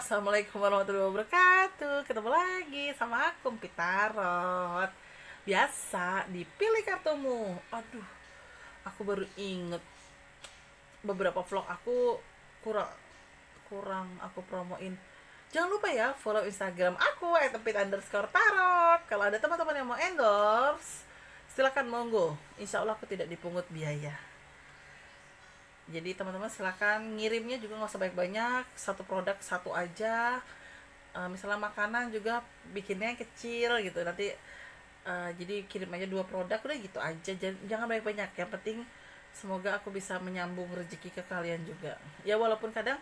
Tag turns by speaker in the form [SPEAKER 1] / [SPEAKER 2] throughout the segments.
[SPEAKER 1] Assalamualaikum warahmatullahi wabarakatuh. Ketemu lagi sama aku, Pitarot. Biasa, dipilih kartumu. Aduh, aku baru inget beberapa vlog aku kurang kurang aku promoin. Jangan lupa ya follow Instagram aku @pit_tarot. Kalau ada teman-teman yang mau endorse, silakan monggo. Insya Allah aku tidak dipungut biaya. Jadi teman-teman silakan ngirimnya juga nggak usah banyak-banyak, satu produk satu aja. Misalnya makanan juga bikinnya yang kecil gitu, nanti jadi kirim aja dua produk udah gitu aja. Jangan banyak-banyak, yang penting semoga aku bisa menyambung rezeki ke kalian juga ya, walaupun kadang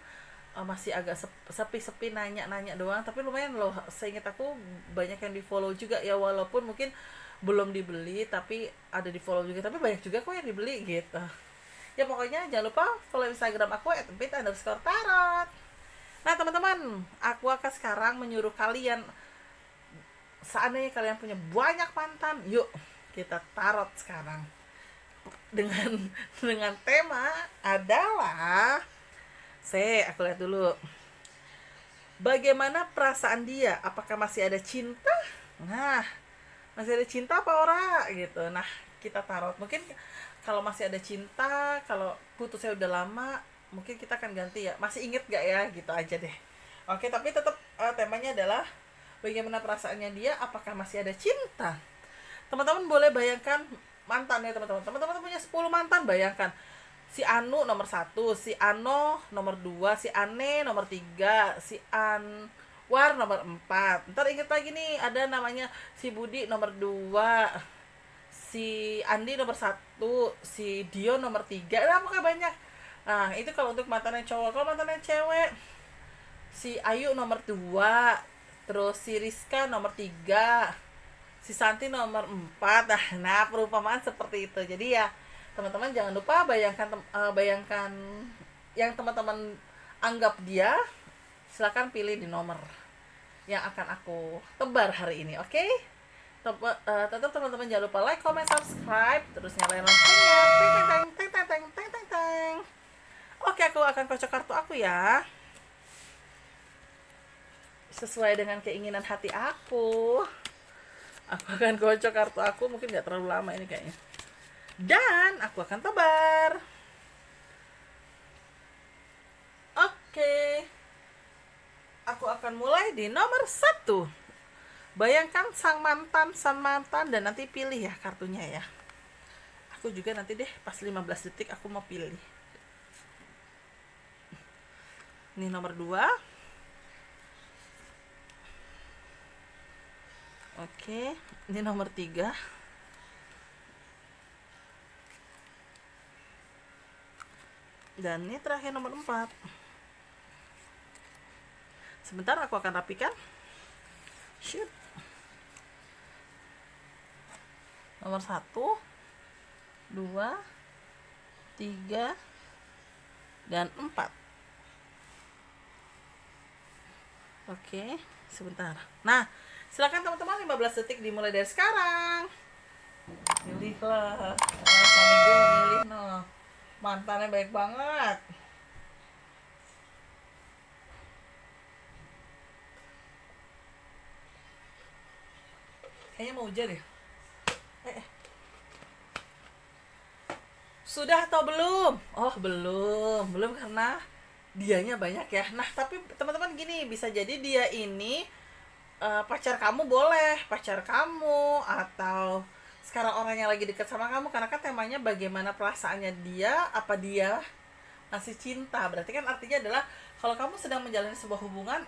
[SPEAKER 1] masih agak sepi-sepi nanya-nanya doang, tapi lumayan loh, seingat aku banyak yang di follow juga ya, walaupun mungkin belum dibeli tapi ada di follow juga, tapi banyak juga kok yang dibeli gitu ya. Pokoknya jangan lupa follow Instagram aku @pit_tarot. Nah teman-teman, aku akan sekarang menyuruh kalian, seandainya kalian punya banyak mantan, yuk kita tarot sekarang dengan tema adalah, aku lihat dulu, bagaimana perasaan dia, apakah masih ada cinta. Nah, masih ada cinta apa ora gitu. Nah, kita tarot. Mungkin kalau masih ada cinta, kalau putusnya udah lama, mungkin kita akan ganti ya, masih inget gak ya, gitu aja deh. Oke, tapi tetap temanya adalah bagaimana perasaannya dia, apakah masih ada cinta. Teman-teman boleh bayangkan mantan ya, teman-teman punya 10 mantan, bayangkan si Anu nomor 1, si Ano nomor 2, si Ane nomor 3, si Anwar nomor 4. Ntar inget lagi nih, ada namanya si Budi nomor 2, si Andi nomor 1, si Dio nomor 3. Nah, pokoknya banyak. Nah, itu kalau untuk mantannya cowok. Kalau mantannya cewek, si Ayu nomor 2, terus si Rizka nomor 3, si Santi nomor 4. Nah, perumpamaan seperti itu. Jadi ya, teman-teman jangan lupa bayangkan yang teman-teman anggap dia. Silakan pilih di nomor yang akan aku tebar hari ini, oke? Tetap teman-teman jangan lupa like, comment, subscribe, terus nyalain loncengnya. Teng. Oke, aku akan kocok kartu aku ya, sesuai dengan keinginan hati aku. Aku akan kocok kartu aku, mungkin nggak terlalu lama ini kayaknya, dan aku akan tebar. Oke, aku akan mulai di nomor 1. Bayangkan sang mantan, dan nanti pilih ya kartunya ya. Aku juga nanti deh pas 15 detik aku mau pilih. Ini nomor 2. Oke, ini nomor 3. Dan ini terakhir nomor 4. Sebentar aku akan rapikan. Shoot. Nomor 1, 2, 3, dan 4. Oke, sebentar. Nah, silakan teman-teman, 15 detik dimulai dari sekarang. Pilihlah. Suami gue milih no. Mantannya baik banget. Kayaknya mau hujan deh. Sudah atau belum? Oh, belum karena dianya banyak ya. Nah, tapi teman-teman gini, bisa jadi dia ini pacar kamu, boleh pacar kamu, atau sekarang orang yang lagi dekat sama kamu, karena kan temanya bagaimana perasaannya dia, apa dia masih cinta. Berarti kan artinya adalah kalau kamu sedang menjalani sebuah hubungan,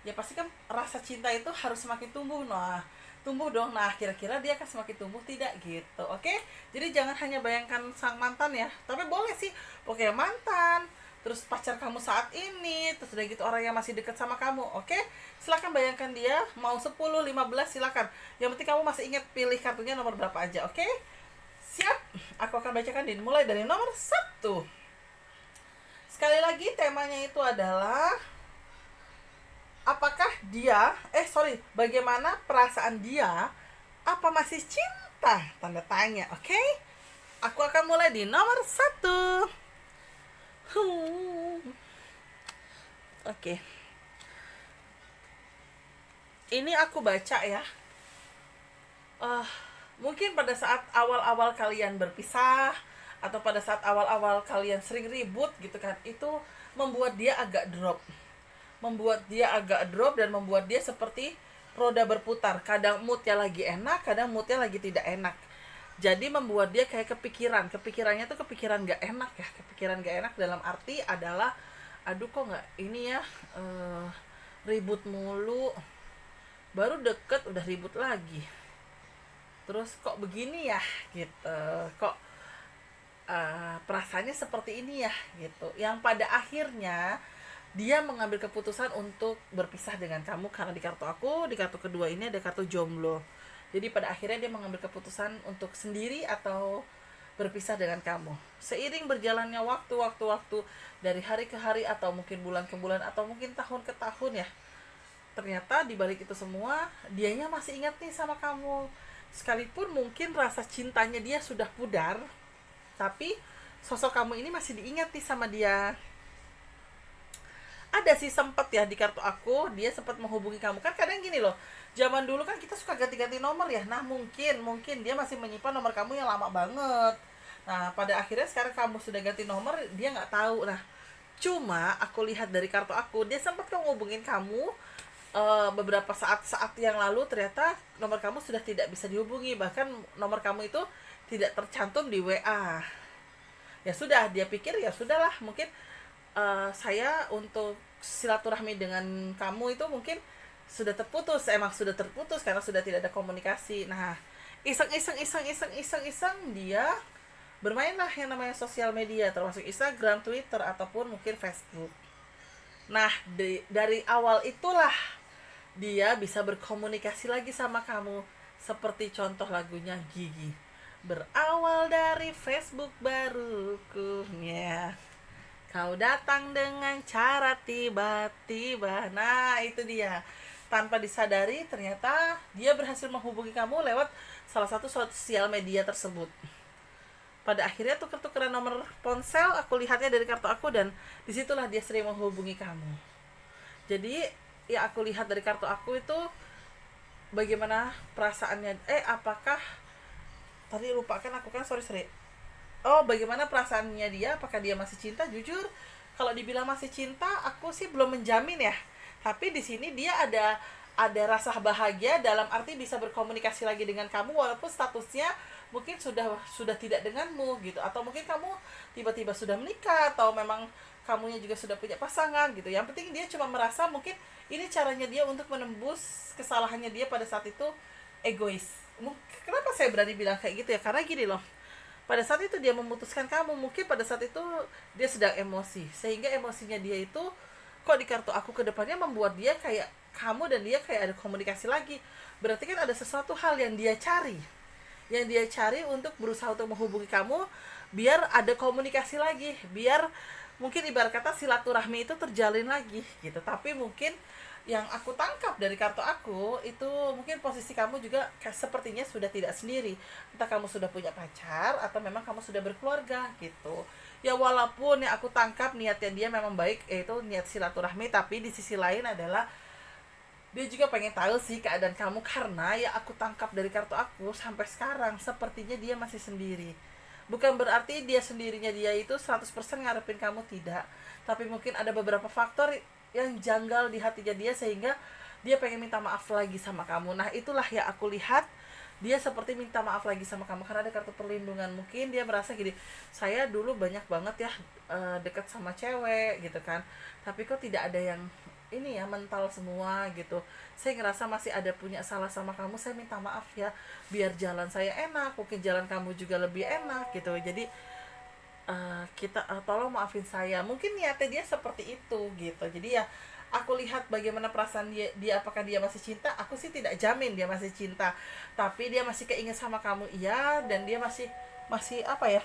[SPEAKER 1] ya pasti kan rasa cinta itu harus semakin tumbuh. Nah, tumbuh dong. Nah, kira-kira dia akan semakin tumbuh tidak gitu. Oke, jadi jangan hanya bayangkan sang mantan ya, tapi boleh sih oke mantan, terus pacar kamu saat ini, terus udah gitu orang yang masih dekat sama kamu. Oke, silakan bayangkan dia, mau 10, 15 silakan, yang penting kamu masih ingat pilih kartunya nomor berapa aja. Oke, siap, aku akan bacakan dimulai dari nomor 1. Sekali lagi temanya itu adalah apakah dia, bagaimana perasaan dia, apa masih cinta, tanda tanya. Oke, aku akan mulai di nomor 1. Oke, ini aku baca ya, uh, mungkin pada saat awal-awal kalian berpisah atau pada saat awal-awal kalian sering ribut gitu kan, itu membuat dia agak drop, dan membuat dia seperti roda berputar. Kadang moodnya lagi enak, kadang moodnya lagi tidak enak. Jadi membuat dia kayak kepikirannya tuh kepikiran gak enak ya. Kepikiran gak enak dalam arti adalah, aduh kok gak ini ya, ribut mulu, baru deket udah ribut lagi, terus kok begini ya gitu, kok perasaannya seperti ini ya gitu, yang pada akhirnya dia mengambil keputusan untuk berpisah dengan kamu. Karena di kartu kedua ini ada kartu jomblo, jadi pada akhirnya dia mengambil keputusan untuk sendiri atau berpisah dengan kamu. Seiring berjalannya waktu dari hari ke hari, atau mungkin bulan ke bulan, atau mungkin tahun ke tahun ya, ternyata di balik itu semua dianya masih ingat nih sama kamu. Sekalipun mungkin rasa cintanya dia sudah pudar, tapi sosok kamu ini masih diingat nih sama dia. Ada sih sempet ya di kartu aku, dia sempat menghubungi kamu. Kan kadang gini loh, zaman dulu kan kita suka ganti-ganti nomor ya. Nah mungkin dia masih menyimpan nomor kamu yang lama banget. Nah pada akhirnya sekarang kamu sudah ganti nomor, dia nggak tahu. Nah cuma aku lihat dari kartu aku, dia sempat kok ngubungin kamu beberapa saat yang lalu. Ternyata nomor kamu sudah tidak bisa dihubungi, bahkan nomor kamu itu tidak tercantum di WA. Ya sudah, dia pikir ya sudahlah, mungkin saya untuk silaturahmi dengan kamu itu mungkin sudah terputus, emang sudah terputus karena sudah tidak ada komunikasi. Nah iseng dia bermainlah yang namanya sosial media, termasuk Instagram, Twitter, ataupun mungkin Facebook. Nah dari awal itulah dia bisa berkomunikasi lagi sama kamu, seperti contoh lagunya Gigi, berawal dari Facebook baruku ya, kau datang dengan cara tiba-tiba. Nah itu dia, tanpa disadari ternyata dia berhasil menghubungi kamu lewat salah satu sosial media tersebut. Pada akhirnya tuker-tukeran nomor ponsel, aku lihatnya dari kartu aku, dan disitulah dia sering menghubungi kamu. Jadi ya aku lihat dari kartu aku itu bagaimana perasaannya. Apakah tadi lupakan aku kan, sorry. Bagaimana perasaannya dia, apakah dia masih cinta? Jujur kalau dibilang masih cinta, aku sih belum menjamin ya. Tapi di sini dia ada rasa bahagia, dalam arti bisa berkomunikasi lagi dengan kamu walaupun statusnya mungkin sudah tidak denganmu gitu, atau mungkin kamu tiba-tiba sudah menikah, atau memang kamunya juga sudah punya pasangan gitu. Yang penting dia cuma merasa mungkin ini caranya dia untuk menembus kesalahannya dia pada saat itu, egois. Kenapa saya berani bilang kayak gitu ya, karena gini loh, pada saat itu dia memutuskan kamu, mungkin pada saat itu dia sedang emosi, sehingga emosinya dia itu kok di kartu aku kedepannya membuat dia kayak kamu dan dia kayak ada komunikasi lagi. Berarti kan ada sesuatu hal yang dia cari untuk berusaha untuk menghubungi kamu, biar ada komunikasi lagi, biar mungkin ibarat kata silaturahmi itu terjalin lagi gitu. Tapi mungkin yang aku tangkap dari kartu aku itu, mungkin posisi kamu juga sepertinya sudah tidak sendiri, entah kamu sudah punya pacar atau memang kamu sudah berkeluarga gitu ya. Walaupun yang aku tangkap niatnya dia memang baik, yaitu niat silaturahmi, tapi di sisi lain adalah dia juga pengen tahu sih keadaan kamu. Karena ya aku tangkap dari kartu aku, sampai sekarang sepertinya dia masih sendiri. Bukan berarti dia sendirinya dia itu 100% ngarepin kamu, tidak, tapi mungkin ada beberapa faktor yang janggal di hatinya dia, sehingga dia pengen minta maaf lagi sama kamu. Nah itulah ya aku lihat, dia seperti minta maaf lagi sama kamu karena ada kartu perlindungan. Mungkin dia merasa gini, saya dulu banyak banget ya deket sama cewek gitu kan, tapi kok tidak ada yang ini ya, mental semua gitu. Saya ngerasa masih ada punya salah sama kamu, saya minta maaf ya, biar jalan saya enak, mungkin jalan kamu juga lebih enak gitu. Jadi kita tolong maafin saya. Mungkin niatnya dia seperti itu gitu. Jadi ya aku lihat bagaimana perasaan dia apakah dia masih cinta. Aku sih tidak jamin dia masih cinta, tapi dia masih keinget sama kamu, iya. Dan dia masih apa ya,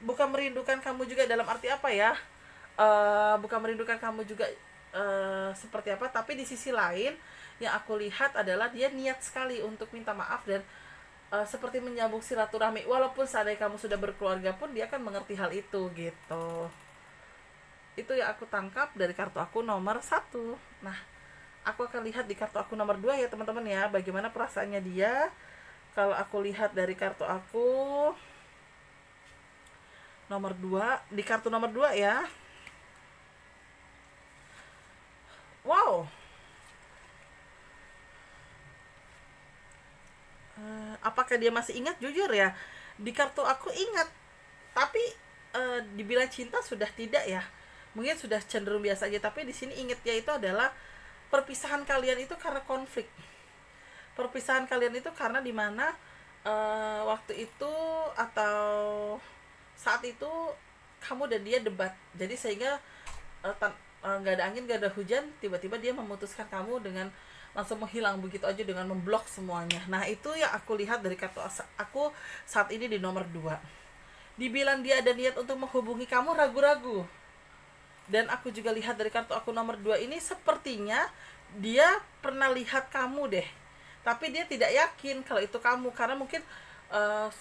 [SPEAKER 1] bukan merindukan kamu juga dalam arti apa ya, bukan merindukan kamu juga seperti apa, tapi di sisi lain yang aku lihat adalah dia niat sekali untuk minta maaf, dan seperti menyambung silaturahmi. Walaupun seandainya kamu sudah berkeluarga pun, dia akan mengerti hal itu gitu. Itu yang aku tangkap dari kartu aku nomor 1. Nah aku akan lihat di kartu aku nomor 2 ya teman-teman ya, bagaimana perasaannya dia. Kalau aku lihat dari kartu aku nomor 2, di kartu nomor 2 ya. Wow. Apakah dia masih ingat? Jujur ya, di kartu aku ingat, tapi dibilang cinta sudah tidak ya. Mungkin sudah cenderung biasa aja, tapi di sini ingatnya itu adalah perpisahan kalian itu karena konflik. Perpisahan kalian itu karena dimana waktu itu atau saat itu kamu dan dia debat, jadi sehingga nggak ada angin, nggak ada hujan, tiba-tiba dia memutuskan kamu dengan langsung menghilang begitu aja dengan memblok semuanya. Nah itu yang aku lihat dari kartu aku saat ini di nomor 2. Dibilang dia ada niat untuk menghubungi kamu, ragu-ragu. Dan aku juga lihat dari kartu aku nomor 2 ini, sepertinya dia pernah lihat kamu deh, tapi dia tidak yakin kalau itu kamu, karena mungkin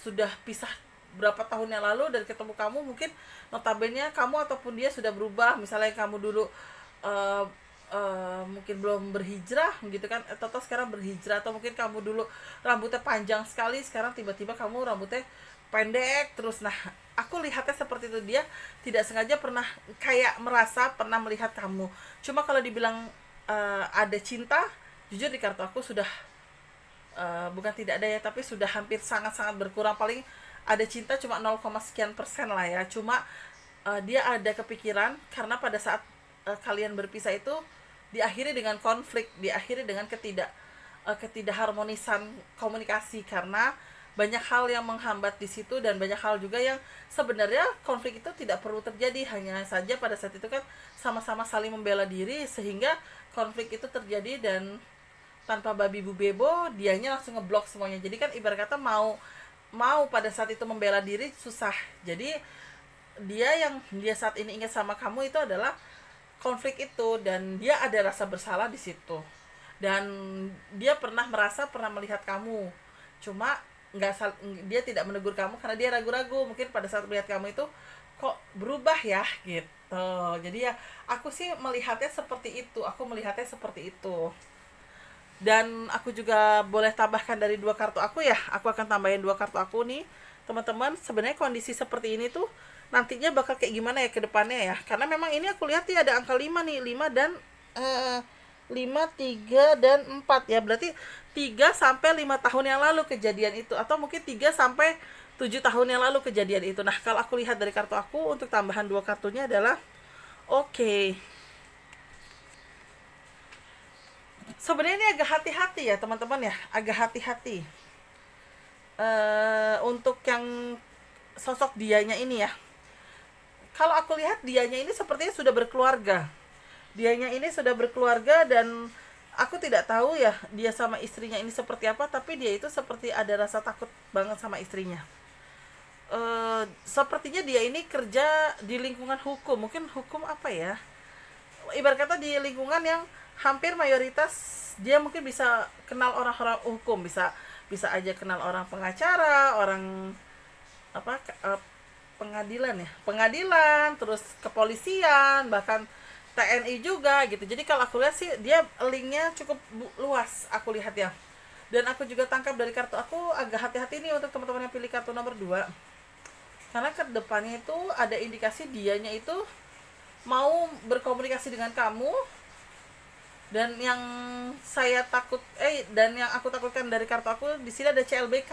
[SPEAKER 1] sudah pisah berapa tahun yang lalu dan ketemu kamu, mungkin notabene kamu ataupun dia sudah berubah. Misalnya kamu dulu mungkin belum berhijrah gitu kan, atau sekarang berhijrah, atau mungkin kamu dulu rambutnya panjang sekali, sekarang tiba-tiba kamu rambutnya pendek terus. Nah aku lihatnya seperti itu, dia tidak sengaja pernah kayak merasa pernah melihat kamu. Cuma kalau dibilang ada cinta, jujur di kartu aku sudah bukan tidak ada ya, tapi sudah hampir sangat-sangat berkurang. Paling ada cinta cuma 0, sekian persen lah ya. Cuma dia ada kepikiran, karena pada saat kalian berpisah itu diakhiri dengan konflik, diakhiri dengan ketidakharmonisan komunikasi, karena banyak hal yang menghambat di situ, dan banyak hal juga yang sebenarnya konflik itu tidak perlu terjadi, hanya saja pada saat itu kan sama-sama saling membela diri sehingga konflik itu terjadi, dan tanpa babi bu bebo dianya langsung ngeblok semuanya. Jadi kan ibarat kata mau pada saat itu membela diri susah. Jadi dia saat ini ingat sama kamu itu adalah konflik itu, dan dia ada rasa bersalah di situ, dan dia pernah melihat kamu. Cuma dia tidak menegur kamu karena dia ragu-ragu, mungkin pada saat melihat kamu itu kok berubah ya gitu. Jadi ya aku sih melihatnya seperti itu. Dan aku juga boleh tambahkan dari 2 kartu aku ya, aku akan tambahin 2 kartu aku nih teman-teman. Sebenarnya kondisi seperti ini tuh nantinya bakal kayak gimana ya ke depannya ya, karena memang ini aku lihat ya ada angka 5 nih, 5 dan 5, 3 dan 4 ya, berarti 3 sampai 5 tahun yang lalu kejadian itu, atau mungkin 3 sampai 7 tahun yang lalu kejadian itu. Nah kalau aku lihat dari kartu aku, untuk tambahan 2 kartunya adalah sebenarnya ini agak hati-hati ya teman-teman ya, agak hati-hati untuk yang sosok dianya ini ya. Kalau aku lihat dianya ini sepertinya sudah berkeluarga. Dan aku tidak tahu ya dia sama istrinya ini seperti apa, tapi dia itu seperti ada rasa takut banget sama istrinya. Sepertinya dia ini kerja di lingkungan hukum, mungkin hukum apa ya, ibarat kata di lingkungan yang hampir mayoritas dia mungkin bisa kenal orang-orang hukum, bisa aja kenal orang pengacara, orang pengadilan, terus kepolisian, bahkan TNI juga gitu. Jadi kalau aku lihat sih dia linknya cukup luas aku lihat ya. Dan aku juga tangkap dari kartu aku, agak hati-hati nih untuk teman-teman yang pilih kartu nomor 2, karena ke depannya itu ada indikasi dianya itu mau berkomunikasi dengan kamu. Dan yang aku takutkan dari kartu aku di sini ada CLBK,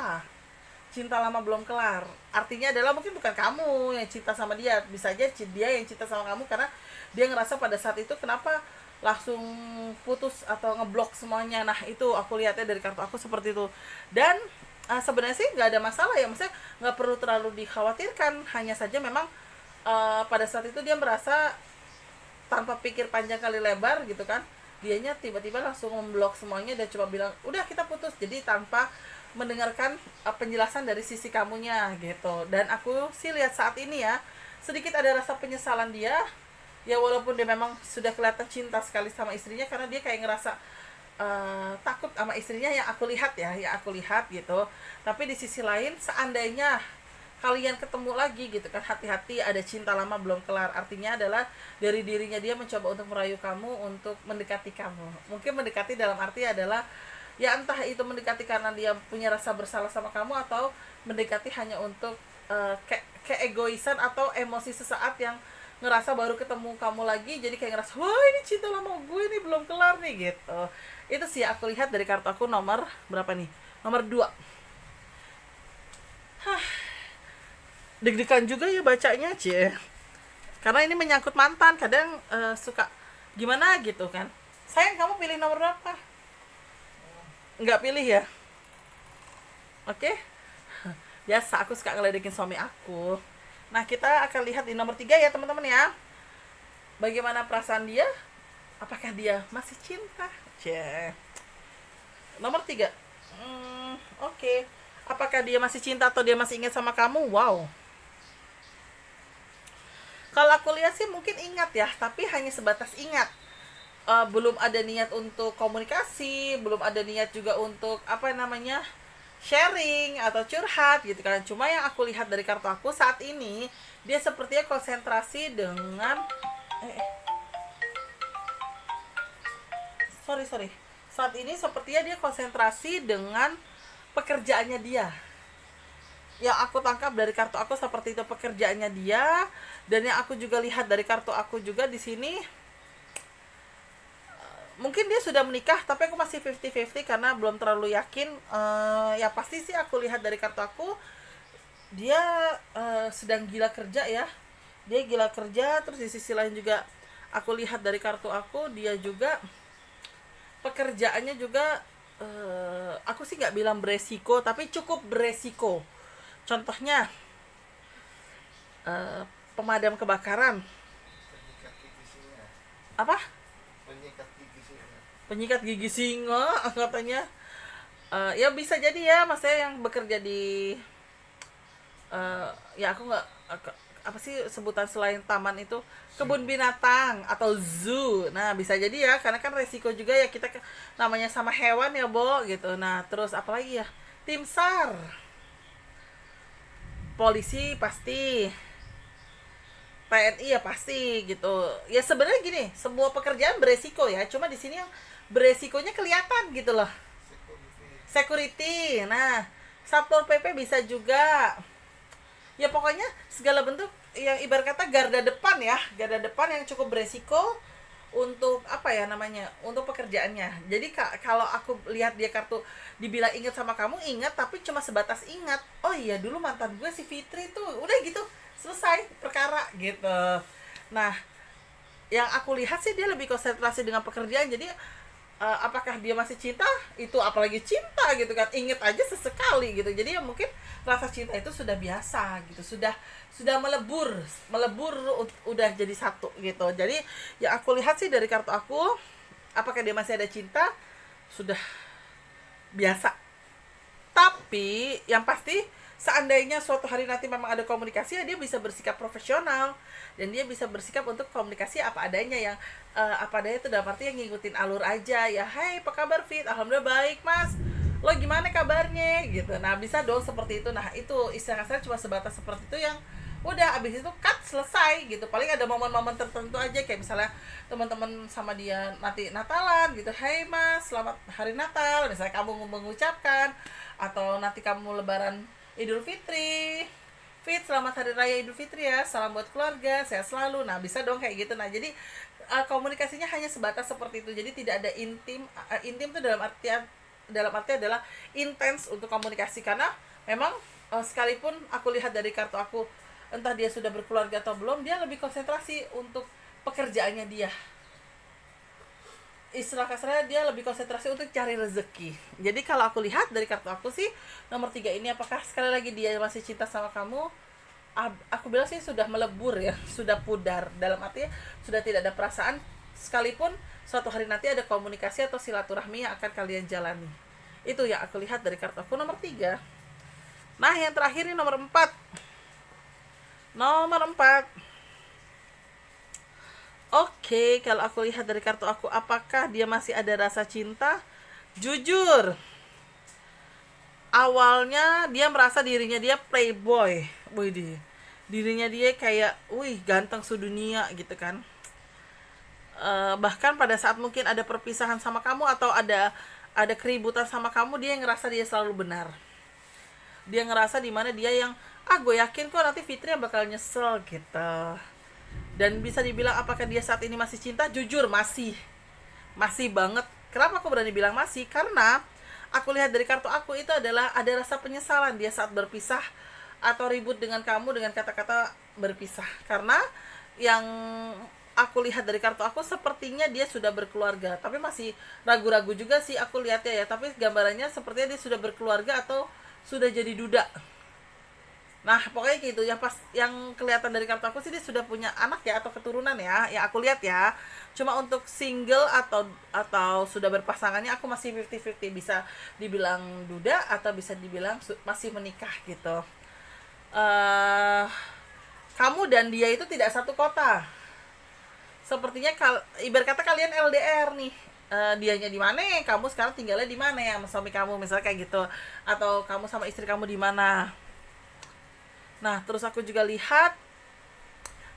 [SPEAKER 1] cinta lama belum kelar. Artinya adalah mungkin bukan kamu yang cinta sama dia, bisa aja dia yang cinta sama kamu, karena dia ngerasa pada saat itu kenapa langsung putus atau ngeblok semuanya. Nah itu aku lihatnya dari kartu aku seperti itu. Dan sebenarnya sih nggak ada masalah ya, maksudnya nggak perlu terlalu dikhawatirkan, hanya saja memang pada saat itu dia merasa tanpa pikir panjang kali lebar gitu kan, dianya tiba-tiba langsung memblok semuanya dan cuma bilang udah kita putus, jadi tanpa mendengarkan penjelasan dari sisi kamunya gitu. Dan aku sih lihat saat ini ya sedikit ada rasa penyesalan dia ya, walaupun dia memang sudah kelihatan cinta sekali sama istrinya, karena dia kayak ngerasa takut sama istrinya yang aku lihat gitu. Tapi di sisi lain, seandainya kalian ketemu lagi gitu kan, hati-hati, ada cinta lama belum kelar. Artinya adalah dari dirinya dia mencoba untuk merayu kamu untuk mendekati kamu. Mungkin mendekati dalam arti adalah ya entah itu mendekati karena dia punya rasa bersalah sama kamu, atau mendekati hanya untuk keegoisan atau emosi sesaat yang ngerasa baru ketemu kamu lagi, jadi kayak ngerasa wah ini cinta lama gue nih belum kelar nih gitu. Itu sih aku lihat dari kartu aku nomor berapa nih, nomor 2. Deg-degan juga ya bacanya cie, karena ini menyangkut mantan. Kadang suka gimana gitu kan. Sayang, kamu pilih nomor berapa? Nggak pilih ya? Oke. Biasa aku suka ngeledekin suami aku. Nah, kita akan lihat di nomor 3 ya teman-teman ya. Bagaimana perasaan dia? Apakah dia masih cinta? Cie. Nomor 3. Oke. Apakah dia masih cinta atau dia masih ingat sama kamu? Wow. Kalau aku lihat sih mungkin ingat ya, tapi hanya sebatas ingat. Belum ada niat untuk komunikasi, belum ada niat juga untuk sharing atau curhat gitu kan. Cuma yang aku lihat dari kartu aku saat ini, dia sepertinya konsentrasi dengan sorry. Saat ini sepertinya dia konsentrasi dengan pekerjaannya dia. Yang aku tangkap dari kartu aku seperti itu, pekerjaannya dia. Dan yang aku juga lihat dari kartu aku juga di sini, mungkin dia sudah menikah, tapi aku masih 50-50 karena belum terlalu yakin. Ya pasti sih aku lihat dari kartu aku, dia sedang gila kerja ya. Dia gila kerja, terus di sisi lain juga aku lihat dari kartu aku, dia juga pekerjaannya juga aku sih nggak bilang beresiko, tapi cukup beresiko. Contohnya pemadam kebakaran. Apa? Penyikat gigi singa katanya. Ya bisa jadi ya, maksudnya yang bekerja di ya aku nggak apa sih sebutan selain taman itu, kebun binatang atau zoo. Nah bisa jadi ya, karena kan resiko juga ya, kita namanya sama hewan ya Bo gitu. Nah terus apalagi ya, tim SAR, polisi pasti, TNI ya pasti gitu. Ya sebenarnya gini, semua pekerjaan beresiko ya, cuma di sini yang beresikonya kelihatan gitu loh. Security. Nah, Satpol PP bisa juga. Ya pokoknya segala bentuk yang ibarat kata garda depan ya, garda depan yang cukup beresiko untuk untuk pekerjaannya. Jadi kalau aku lihat dia kartu dibilang ingat sama kamu, ingat tapi cuma sebatas ingat. Oh iya dulu mantan gue si Fitri tuh, udah gitu selesai perkara gitu. Nah, yang aku lihat sih dia lebih konsentrasi dengan pekerjaan. Jadi apakah dia masih cinta? Itu apalagi cinta gitu kan, inget aja sesekali gitu. Jadi ya mungkin rasa cinta itu sudah biasa gitu, sudah melebur udah jadi satu gitu. Jadi ya aku lihat sih dari kartu aku, apakah dia masih ada cinta? Sudah biasa. Tapi yang pasti seandainya suatu hari nanti memang ada komunikasi, ya dia bisa bersikap profesional dan dia bisa bersikap untuk komunikasi apa adanya, yang apa adanya itu dalam arti yang ngikutin alur aja ya. Hai, apa kabar Fit? Alhamdulillah baik Mas, lo gimana kabarnya gitu. Nah bisa dong seperti itu. Nah itu istilah kasarnya cuma sebatas seperti itu, yang udah abis itu cut selesai gitu. Paling ada momen-momen tertentu aja, kayak misalnya teman-teman sama dia nanti Natalan gitu, hai Mas selamat hari Natal, misalnya kamu mengucapkan, atau nanti kamu lebaran Idul Fitri, Fit selamat hari raya Idul Fitri ya, salam buat keluarga, sehat selalu. Nah bisa dong kayak gitu. Nah jadi komunikasinya hanya sebatas seperti itu. Jadi tidak ada intim itu dalam arti adalah intens untuk komunikasi. Karena memang sekalipun aku lihat dari kartu aku, entah dia sudah berkeluarga atau belum, dia lebih konsentrasi untuk pekerjaannya dia. Istilah kasarnya dia lebih konsentrasi untuk cari rezeki. Jadi kalau aku lihat dari kartu aku sih, nomor 3 ini, apakah sekali lagi dia masih cinta sama kamu? Aku bilang sih sudah melebur ya, sudah pudar. Dalam artinya sudah tidak ada perasaan, sekalipun suatu hari nanti ada komunikasi atau silaturahmi yang akan kalian jalani. Itu yang aku lihat dari kartu aku nomor 3. Nah yang terakhir ini nomor 4. Nomor 4. Oke, kalau aku lihat dari kartu aku, apakah dia masih ada rasa cinta? Jujur, awalnya dia merasa dirinya dia playboy, wih, dirinya dia kayak wih ganteng sedunia gitu kan. Bahkan pada saat mungkin ada perpisahan sama kamu atau ada keributan sama kamu, dia ngerasa dia selalu benar. Dia ngerasa dimana dia yang gue yakin kok nanti Fitri yang bakal nyesel gitu. Dan bisa dibilang apakah dia saat ini masih cinta? Jujur masih banget. Kenapa aku berani bilang masih? Karena aku lihat dari kartu aku itu adalah ada rasa penyesalan dia saat berpisah atau ribut dengan kamu dengan kata-kata berpisah. Karena yang aku lihat dari kartu aku sepertinya dia sudah berkeluarga, tapi masih ragu-ragu juga sih aku lihatnya ya. Tapi gambarannya sepertinya dia sudah berkeluarga atau sudah jadi duda. Nah pokoknya gitu ya, pas yang kelihatan dari kartu aku sih dia sudah punya anak ya atau keturunan ya, yang aku lihat ya. Cuma untuk single atau sudah berpasangannya aku masih 50-50, bisa dibilang duda atau bisa dibilang masih menikah gitu. Kamu dan dia itu tidak satu kota. Sepertinya ibarat kata kalian LDR nih. Dianya di mana, kamu sekarang tinggalnya di mana ya sama suami kamu misalnya kayak gitu, atau kamu sama istri kamu di mana. Nah, terus aku juga lihat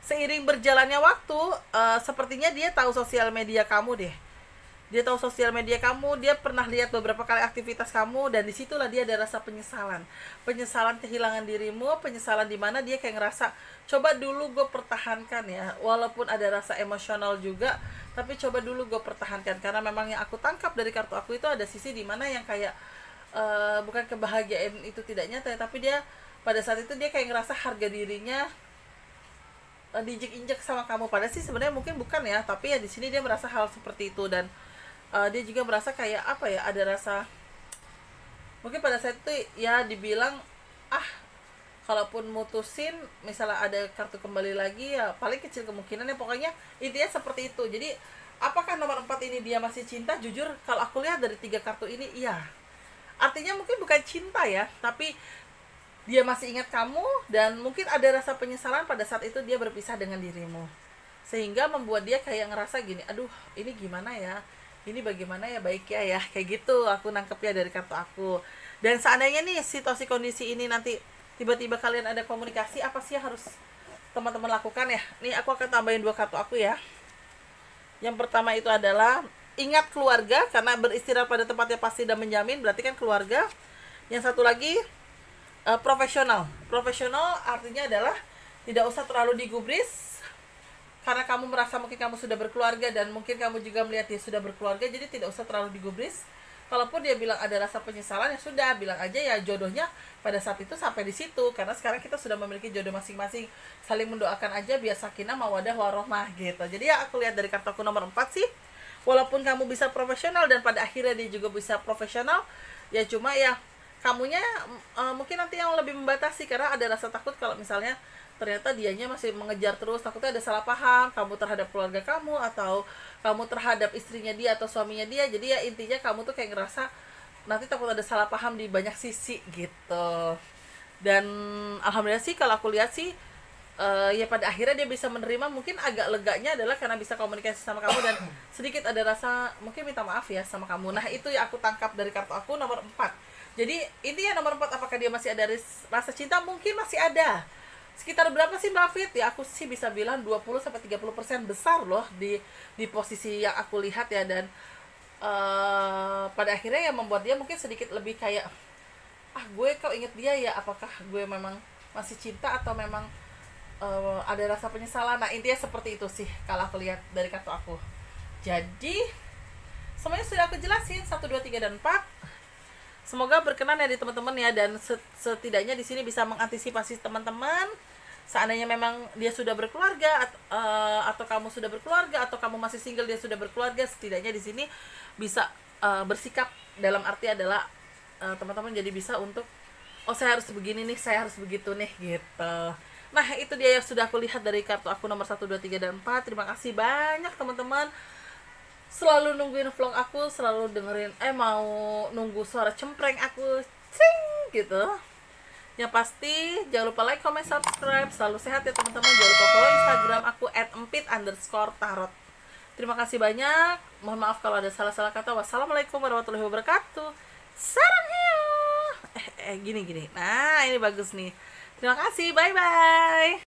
[SPEAKER 1] seiring berjalannya waktu, sepertinya dia tahu sosial media kamu deh. Dia tahu sosial media kamu, dia pernah lihat beberapa kali aktivitas kamu, dan disitulah dia ada rasa penyesalan. Penyesalan kehilangan dirimu, penyesalan dimana dia kayak ngerasa, coba dulu gue pertahankan ya, walaupun ada rasa emosional juga, tapi coba dulu gue pertahankan. Karena memang yang aku tangkap dari kartu aku itu ada sisi dimana yang kayak, bukan kebahagiaan itu tidak nyata, tapi dia pada saat itu dia kayak ngerasa harga dirinya diinjek-injek sama kamu. Padahal sih sebenarnya mungkin bukan ya, tapi ya di sini dia merasa hal seperti itu. Dan dia juga merasa kayak apa ya, ada rasa mungkin pada saat itu ya dibilang kalaupun mutusin misalnya ada kartu kembali lagi ya paling kecil kemungkinannya, pokoknya intinya seperti itu. Jadi apakah nomor 4 ini dia masih cinta? Jujur kalau aku lihat dari 3 kartu ini iya, artinya mungkin bukan cinta ya, tapi dia masih ingat kamu dan mungkin ada rasa penyesalan pada saat itu dia berpisah dengan dirimu, sehingga membuat dia kayak ngerasa gini, aduh ini gimana ya, ini bagaimana ya baiknya ya, kayak gitu aku nangkepnya dari kartu aku. Dan seandainya nih situasi kondisi ini nanti tiba-tiba kalian ada komunikasi, apa sih yang harus teman-teman lakukan ya? Nih aku akan tambahin 2 kartu aku ya. Yang pertama itu adalah ingat keluarga, karena beristirahat pada tempatnya pasti dan menjamin, berarti kan keluarga. Yang satu lagi profesional artinya adalah tidak usah terlalu digubris, karena kamu merasa mungkin kamu sudah berkeluarga dan mungkin kamu juga melihat dia sudah berkeluarga, jadi tidak usah terlalu digubris. Kalaupun dia bilang ada rasa penyesalan, ya sudah bilang aja ya jodohnya pada saat itu sampai di situ, karena sekarang kita sudah memiliki jodoh masing-masing, saling mendoakan aja biar sakinah mawadah warohmah gitu. Jadi ya aku lihat dari kartu aku nomor 4 sih, walaupun kamu bisa profesional dan pada akhirnya dia juga bisa profesional, ya cuma ya kamunya mungkin nanti yang lebih membatasi, karena ada rasa takut kalau misalnya ternyata dianya masih mengejar terus, takutnya ada salah paham kamu terhadap keluarga kamu atau kamu terhadap istrinya dia atau suaminya dia. Jadi ya intinya kamu tuh kayak ngerasa nanti takut ada salah paham di banyak sisi gitu. Dan alhamdulillah sih kalau aku lihat sih ya pada akhirnya dia bisa menerima. Mungkin agak leganya adalah karena bisa komunikasi sama kamu dan sedikit ada rasa mungkin minta maaf ya sama kamu. Nah itu ya aku tangkap dari kartu aku nomor 4. Jadi intinya nomor 4, apakah dia masih ada rasa cinta? Mungkin masih ada. Sekitar berapa sih Mbak Fit? Ya aku sih bisa bilang 20-30% besar loh di posisi yang aku lihat ya. Dan pada akhirnya yang membuat dia mungkin sedikit lebih kayak gue kok inget dia ya, apakah gue memang masih cinta atau memang ada rasa penyesalan. Nah intinya seperti itu sih kalau aku lihat dari kartu aku. Jadi semuanya sudah aku jelasin 1, 2, 3, dan 4. Semoga berkenan ya di teman-teman ya, dan setidaknya di sini bisa mengantisipasi teman-teman seandainya memang dia sudah berkeluarga atau kamu sudah berkeluarga atau kamu masih single dia sudah berkeluarga, setidaknya di sini bisa bersikap dalam arti adalah teman-teman jadi bisa untuk saya harus begini nih, saya harus begitu nih gitu. Nah itu dia yang sudah aku lihat dari kartu aku nomor 1, 2, 3, dan 4. Terima kasih banyak teman-teman selalu nungguin vlog aku, selalu dengerin mau nunggu suara cempreng aku cing gitu. Yang pasti jangan lupa like, comment, subscribe. Selalu sehat ya teman-teman. Jangan lupa follow Instagram aku @empit_tarot. Terima kasih banyak. Mohon maaf kalau ada salah-salah kata. Wassalamualaikum warahmatullahi wabarakatuh. Sarang hiu. gini gini. Nah, ini bagus nih. Terima kasih, bye bye.